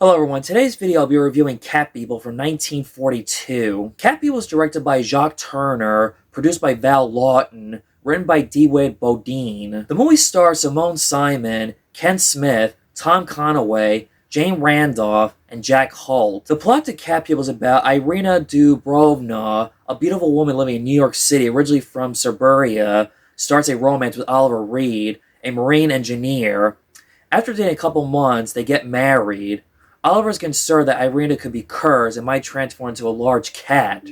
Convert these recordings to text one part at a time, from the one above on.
Hello everyone, today's video I'll be reviewing Cat People from 1942. Cat People is directed by Jacques Turner, produced by Val Lawton, written by D. Wade Bodine. The movie stars Simone Simon, Ken Smith, Tom Conaway, Jane Randolph, and Jack Holt. The plot to Cat People is about Irina Dubrovna, a beautiful woman living in New York City, originally from Siberia, starts a romance with Oliver Reed, a marine engineer. After dating a couple months, they get married. Oliver is concerned that Irina could be cursed and might transform into a large cat.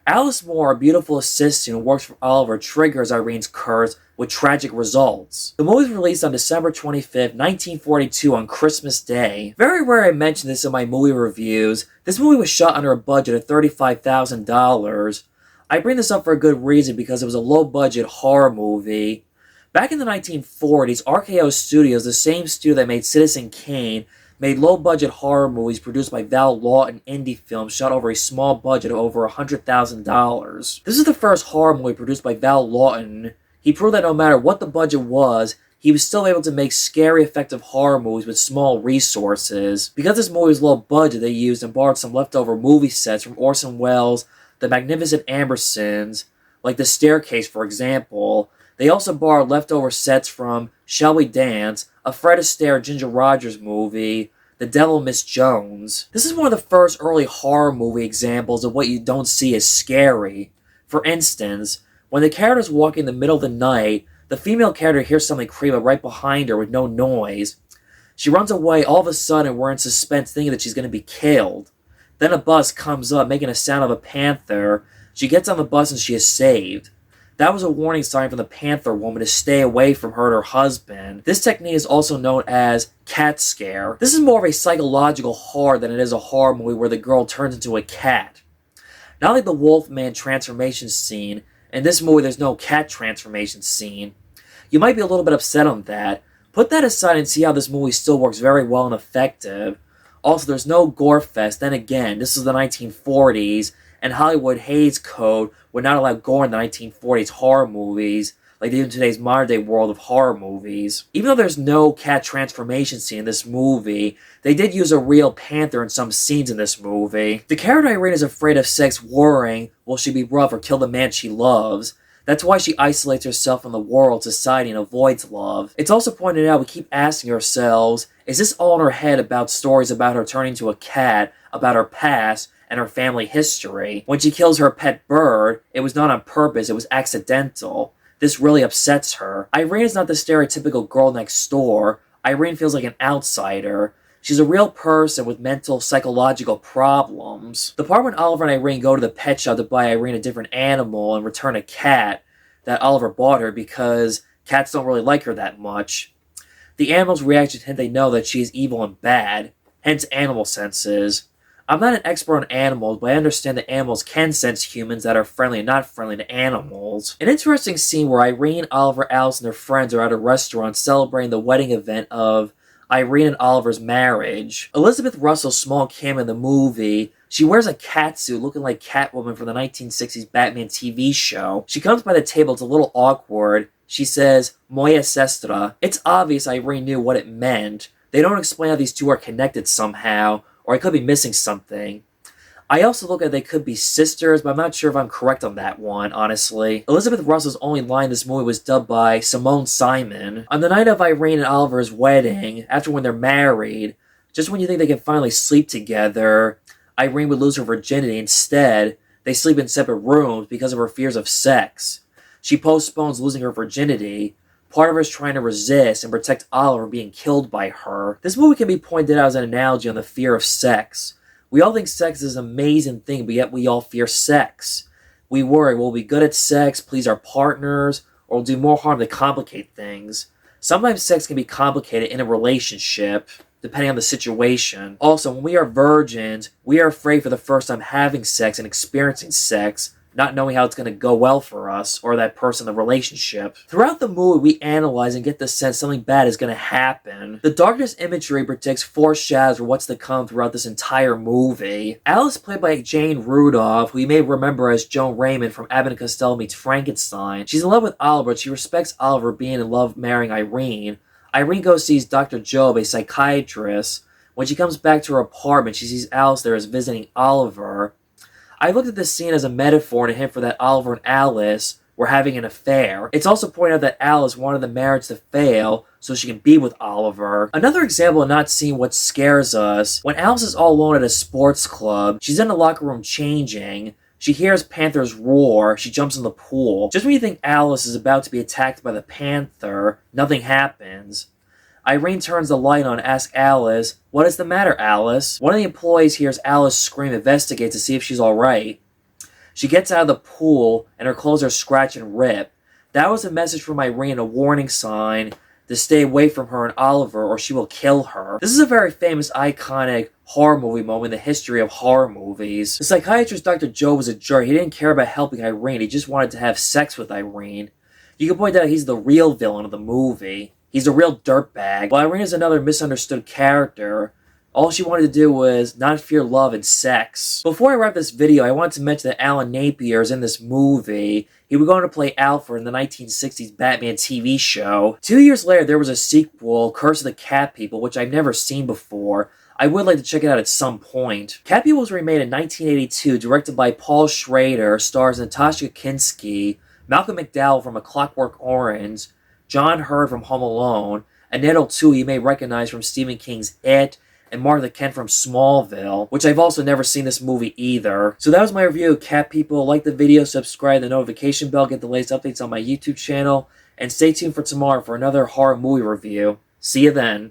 Alice Moore, a beautiful assistant who works for Oliver, triggers Irene's curse with tragic results. The movie was released on December 25th, 1942 on Christmas Day. Very rare I mention this in my movie reviews. This movie was shot under a budget of $35,000. I bring this up for a good reason because it was a low-budget horror movie. Back in the 1940s, RKO Studios, the same studio that made Citizen Kane, made low-budget horror movies produced by Val Lawton indie films shot over a small budget of over $100,000. This is the first horror movie produced by Val Lawton. He proved that no matter what the budget was, he was still able to make scary, effective horror movies with small resources. Because this movie was low budget, they used and borrowed some leftover movie sets from Orson Welles' The Magnificent Ambersons, like The Staircase, for example. They also borrowed leftover sets from Shall We Dance, a Fred Astaire Ginger Rogers movie, The Devil Miss Jones. This is one of the first early horror movie examples of what you don't see as scary. For instance, when the character's walking in the middle of the night, the female character hears something creep up right behind her with no noise. She runs away. All of a sudden, we're in suspense thinking that she's going to be killed. Then a bus comes up making a sound of a panther. She gets on the bus and she is saved. That was a warning sign from the Panther Woman to stay away from her and her husband. This technique is also known as cat scare. This is more of a psychological horror than it is a horror movie where the girl turns into a cat. Not like the Wolfman transformation scene, in this movie there's no cat transformation scene. You might be a little bit upset on that. Put that aside and see how this movie still works very well and effective. Also, there's no gore fest. Then again, this is the 1940s, and Hollywood Hays Code would not allow gore in the 1940s horror movies like they do in today's modern-day world of horror movies. Even though there's no cat transformation scene in this movie, they did use a real panther in some scenes in this movie. The character Irene is afraid of sex, worrying will she be rough or kill the man she loves. That's why she isolates herself from the world, society, and avoids love. It's also pointed out we keep asking ourselves, is this all in her head about stories about her turning into a cat, about her past, and her family history? When she kills her pet bird, it was not on purpose, it was accidental. This really upsets her. Irene is not the stereotypical girl next door. Irene feels like an outsider. She's a real person with mental, psychological problems. The part when Oliver and Irene go to the pet shop to buy Irene a different animal and return a cat that Oliver bought her because cats don't really like her that much. The animal's reaction hint they know that she is evil and bad, hence animal senses. I'm not an expert on animals, but I understand that animals can sense humans that are friendly and not friendly to animals. An interesting scene where Irene, Oliver, Alice, and their friends are at a restaurant celebrating the wedding event of Irene and Oliver's marriage. Elizabeth Russell's small cameo in the movie, she wears a catsuit looking like Catwoman from the 1960s Batman TV show. She comes by the table, it's a little awkward. She says, Moya Sestra. It's obvious Irene knew what it meant. They don't explain how these two are connected somehow, or I could be missing something. I also look at they could be sisters, but I'm not sure if I'm correct on that one, honestly. Elizabeth Russell's only line in this movie was dubbed by Simone Simon. On the night of Irene and Oliver's wedding, after when they're married, just when you think they can finally sleep together, Irene would lose her virginity. Instead, they sleep in separate rooms because of her fears of sex. She postpones losing her virginity. Part of her is trying to resist and protect Oliver being killed by her. This movie can be pointed out as an analogy on the fear of sex. We all think sex is an amazing thing, but yet we all fear sex. We worry, will we be good at sex, please our partners, or will do more harm to complicate things? Sometimes sex can be complicated in a relationship, depending on the situation. Also, when we are virgins, we are afraid for the first time having sex and experiencing sex, not knowing how it's going to go well for us or that person in the relationship. Throughout the movie, we analyze and get the sense something bad is going to happen. The darkness imagery predicts foreshadows for what's to come throughout this entire movie. Alice, played by Jane Rudolph, who you may remember as Joan Raymond from Abbott and Costello Meets Frankenstein. She's in love with Oliver, but she respects Oliver being in love marrying Irene. Irene goes sees Dr. Job, a psychiatrist, When she comes back to her apartment, she sees Alice there as visiting Oliver. I looked at this scene as a metaphor and a hint for that Oliver and Alice were having an affair. It's also pointed out that Alice wanted the marriage to fail so she can be with Oliver. Another example of not seeing what scares us, when Alice is all alone at a sports club, she's in the locker room changing. She hears Panther's roar. She jumps in the pool. Just when you think Alice is about to be attacked by the Panther, nothing happens. Irene turns the light on and asks Alice, "What is the matter, Alice?" One of the employees hears Alice scream, investigates to see if she's alright. She gets out of the pool, and her clothes are scratched and ripped. That was a message from Irene, a warning sign to stay away from her and Oliver, or she will kill her. This is a very famous, iconic horror movie moment in the history of horror movies. The psychiatrist Dr. Joe was a jerk. He didn't care about helping Irene. He just wanted to have sex with Irene. You can point out he's the real villain of the movie. He's a real dirtbag. While Irene is another misunderstood character, all she wanted to do was not fear love and sex. Before I wrap this video, I wanted to mention that Alan Napier is in this movie. He was going to play Alfred in the 1960s Batman TV show. 2 years later, there was a sequel, Curse of the Cat People, which I've never seen before. I would like to check it out at some point. Cat People was remade in 1982, directed by Paul Schrader, stars Natasha Kinski, Malcolm McDowell from A Clockwork Orange, John Hurd from Home Alone, Annette O'Toole you may recognize from Stephen King's It, and Martha Kent from Smallville, which I've also never seen this movie either. So that was my review of Cat People. Like the video, subscribe, the notification bell, get the latest updates on my YouTube channel, and stay tuned for tomorrow for another horror movie review. See you then.